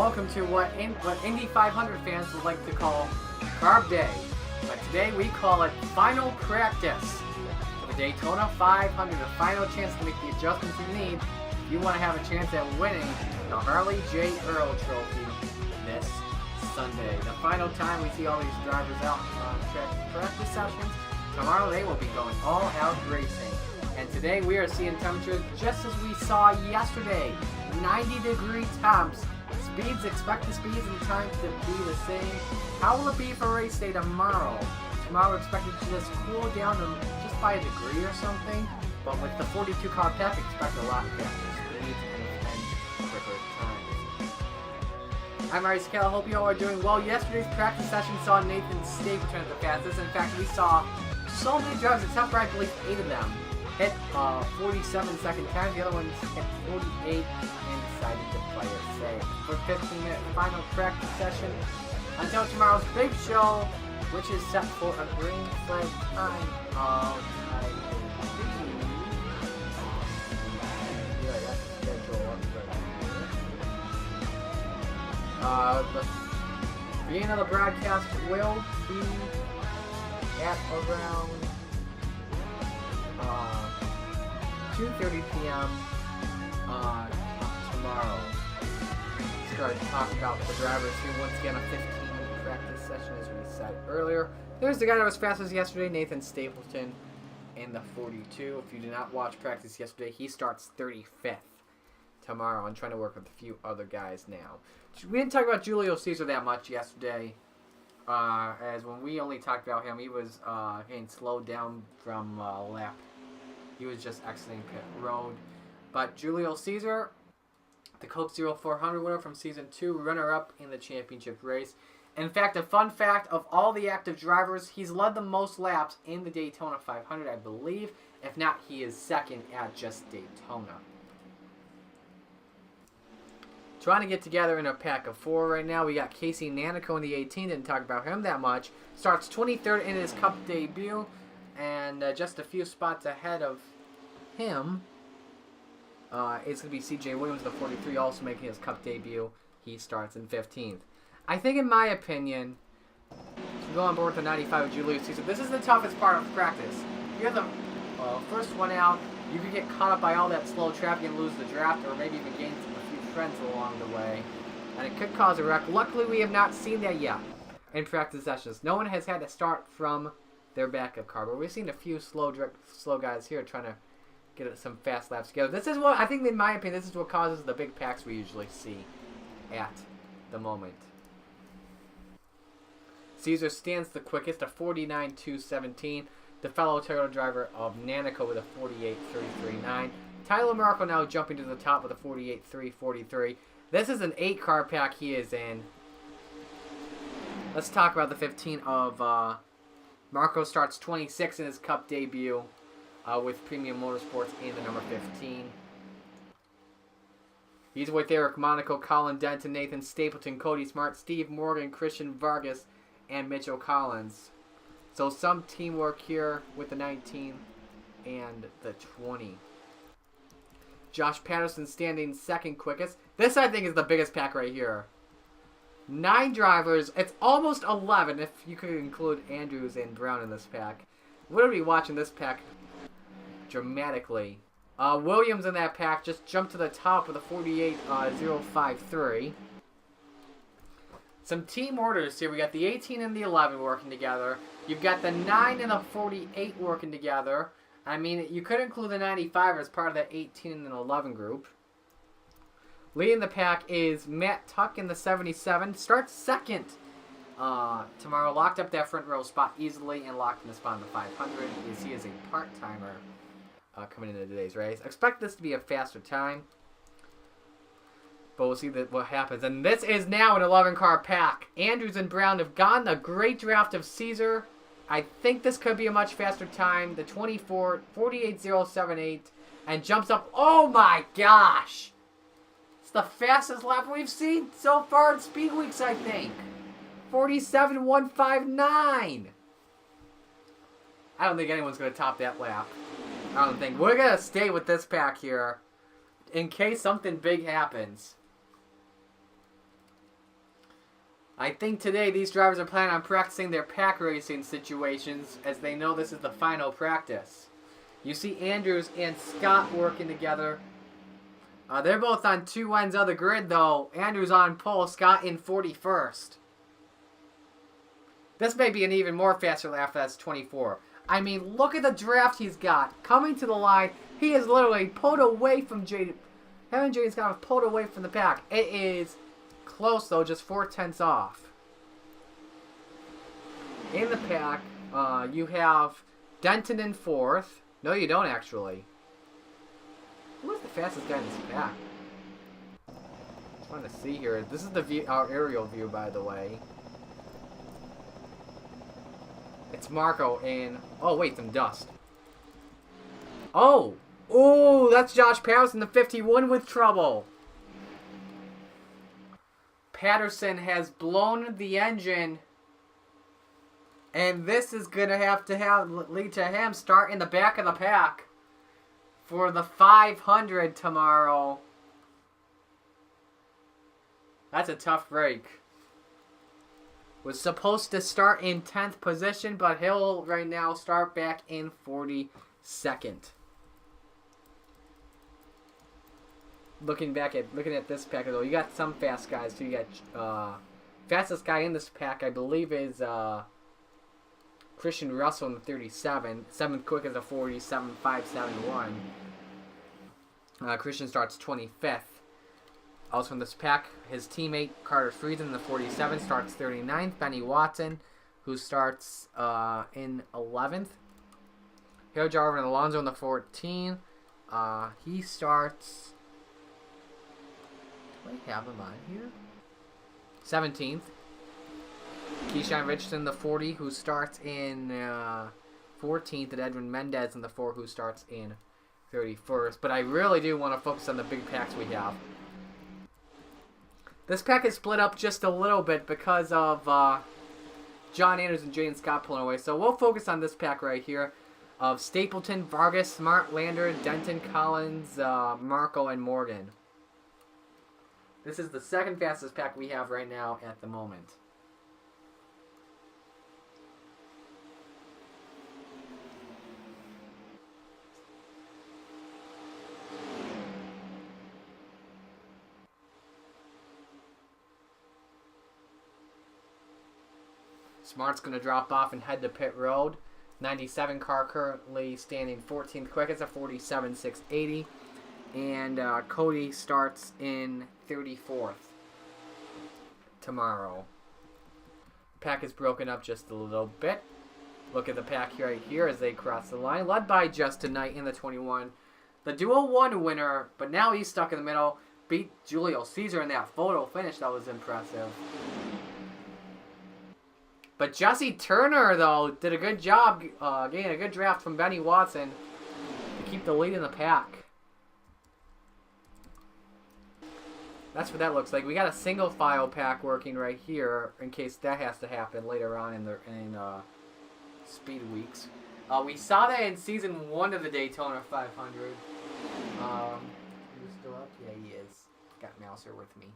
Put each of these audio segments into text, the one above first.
welcome to what Indy 500 fans would like to call Carb Day. But today we call it Final Practice. For the Daytona 500, the final chance to make the adjustments you need if you want to have a chance at winning the Harley J. Earl Trophy this Sunday. The final time we see all these drivers out on track practice sessions. Tomorrow they will be going all out racing. And today we are seeing temperatures just as we saw yesterday. 90-degree temps. Expect the speeds and times to be the same. How will it be for race day tomorrow? Tomorrow we're expected to just cool down to just by a degree or something. But with the 42 car pack, expect a lot faster speeds and quicker times. I'm Maurice Kell. Hope you all are doing well. Yesterday's practice session saw Nathan Stapleton at the fastest. In fact, we saw so many drivers, except for I believe 8 of them, hit 47-second times. The other ones hit 48 and decided to play it safe. For 15-minute final practice session until tomorrow's big show, which is set for a green flag time of, I believe, the beginning of the broadcast will be at around 2:30 p.m. Tomorrow. Start to talk about the drivers here. Once again, a 15-minute practice session, as we said earlier. There's the guy that was fastest yesterday, Nathan Stapleton, in the 42. If you did not watch practice yesterday, he starts 35th tomorrow. I'm trying to work with a few other guys now. We didn't talk about Julio Cesar that much yesterday. As when we only talked about him, he was getting slowed down from lap. He was just exiting pit road. But Julio Cesar, the Coke 0400 winner from Season 2, runner-up in the championship race. In fact, a fun fact, of all the active drivers, he's led the most laps in the Daytona 500, I believe. If not, he is second at just Daytona. Trying to get together in a pack of 4 right now. We got Casey Nanico in the 18. Didn't talk about him that much. Starts 23rd in his Cup debut. And just a few spots ahead of him, it's going to be C.J. Williams, the 43, also making his Cup debut. He starts in 15th. I think, in my opinion, to go on board with the 95 of Julio Cesar, this is the toughest part of practice. If you're the first one out, you could get caught up by all that slow traffic and lose the draft, or maybe even gain a few friends along the way. And it could cause a wreck. Luckily, we have not seen that yet in practice sessions. No one has had to start from their backup car, but we've seen a few slow guys here trying to get some fast laps together. This is what I think, in my opinion, this is what causes the big packs we usually see at the moment. Cesar stands the quickest, a 49.217. The fellow Toyota driver of Nanico with a 48.339. Tyler Marco now jumping to the top with a 48.343. This is an 8-car pack he is in. Let's talk about the 15 of Marco. Starts 26 in his Cup debut with Premium Motorsports in the number 15. He's with Eric Monaco, Colin Denton, Nathan Stapleton, Cody Smart, Steve Morgan, Christian Vargas, and Mitchell Collins. So some teamwork here with the 19 and the 20. Josh Patterson standing second quickest. This, I think, is the biggest pack right here. 9 drivers. It's almost 11 if you could include Andrews and Brown in this pack. We're going to be watching this pack dramatically. Williams in that pack just jumped to the top with a 48.053. Some team orders here. We got the 18 and the 11 working together. You've got the 9 and the 48 working together. I mean, you could include the 95 as part of that 18 and 11 group. Leading the pack is Matt Tuck in the 77. Starts second tomorrow. Locked up that front row spot easily and locked in the spot in the 500. He is a part-timer coming into today's race. Expect this to be a faster time, but we'll see what happens. And this is now an 11-car pack. Andrews and Brown have gotten a great draft of Cesar. I think this could be a much faster time. The 24, 48.078, and jumps up. Oh my gosh! It's the fastest lap we've seen so far in Speed Weeks, I think. 47.159. I don't think anyone's going to top that lap. I don't think. We're going to stay with this pack here in case something big happens. I think today these drivers are planning on practicing their pack racing situations as they know this is the final practice. You see Andrews and Scott working together. They're both on two ends of the grid though. Andrews on pole, Scott in 41st. This may be an even more faster lap as 24. I mean, look at the draft he's got. Coming to the line, he is literally pulled away from Jaden. Him and Jaden Scott pulled away from the pack. It is close though, just 4/10 off. In the pack, you have Denton in 4th. No, you don't actually. Who is the fastest guy in this pack? I'm trying to see here. This is the view, our aerial view, by the way. It's Marco in... Oh, wait, some dust. Oh! Oh, that's Josh Patterson, the 51 with trouble. Patterson has blown the engine. And this is going to lead to him start in the back of the pack for the 500 tomorrow. That's a tough break. Was supposed to start in 10th position, but he'll right now start back in 42nd. Looking at this pack though, you got some fast guys too. You got fastest guy in this pack, I believe, is Christian Russell in the 37. 7th quick is a 47.571. Christian starts 25th. Also in this pack, his teammate Carter Friesen in the 47 starts 39th. Benny Watson, who starts in 11th. Hale Jarvin and Alonso in the 14. He starts... Do I have him on here? 17th. Keyshawn Richardson, the 40, who starts in 14th, and Edwin Mendez in the 4, who starts in 31st. But I really do want to focus on the big packs we have. This pack is split up just a little bit because of John Anders and Jaden Scott pulling away. So we'll focus on this pack right here of Stapleton, Vargas, Smart, Lander, Denton, Collins, Marco, and Morgan. This is the second fastest pack we have right now at the moment. Smart's going to drop off and head to pit road. 97 car currently standing 14th quickest at 47.680. And Cody starts in 34th tomorrow. Pack is broken up just a little bit. Look at the pack right here as they cross the line. Led by Justin Knight in the 21. The Duo 1 winner, but now he's stuck in the middle. Beat Julio Caesar in that photo finish. That was impressive. But Jesse Turner, though, did a good job getting a good draft from Benny Watson to keep the lead in the pack. That's what that looks like. We got a single file pack working right here in case that has to happen later on in Speed Weeks. We saw that in Season 1 of the Daytona 500. Who's still up? Yeah, he is. Got Mouser with me.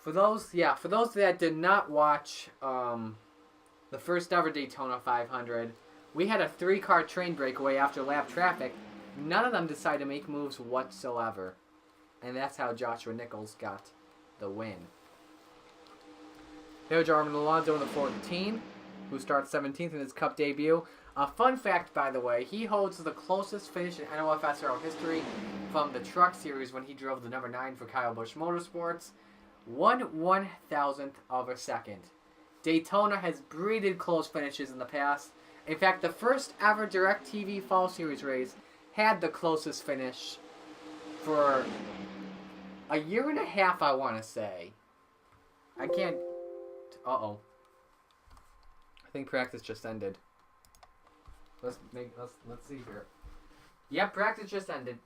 For those that did not watch the first ever Daytona 500, we had a 3-car train breakaway after lap traffic. None of them decided to make moves whatsoever. And that's how Joshua Nichols got the win. Hale Jarvin Alonso in the 14, who starts 17th in his Cup debut. A fun fact, by the way, he holds the closest finish in NOFSRL history from the Truck Series when he drove the number 9 for Kyle Busch Motorsports. 1/1000th of a second. Daytona has breeded close finishes in the past. In fact, the first ever DirecTV Fall Series race had the closest finish for a year and a half, I want to say. I can't... Uh-oh. I think practice just ended. Let's see here. Yep, practice just ended.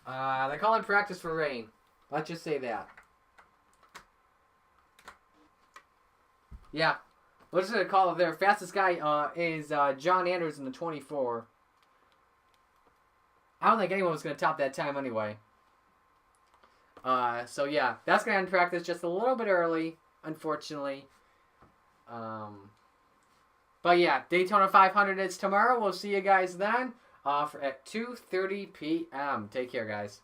They call it practice for rain. Let's just say that. Yeah, we're just going to call it there. Fastest guy is John Anders in the 24. I don't think anyone was going to top that time anyway. So yeah, that's gonna end practice just a little bit early, unfortunately. But yeah, Daytona 500 is tomorrow. We'll see you guys then. At 2:30 p.m. Take care, guys.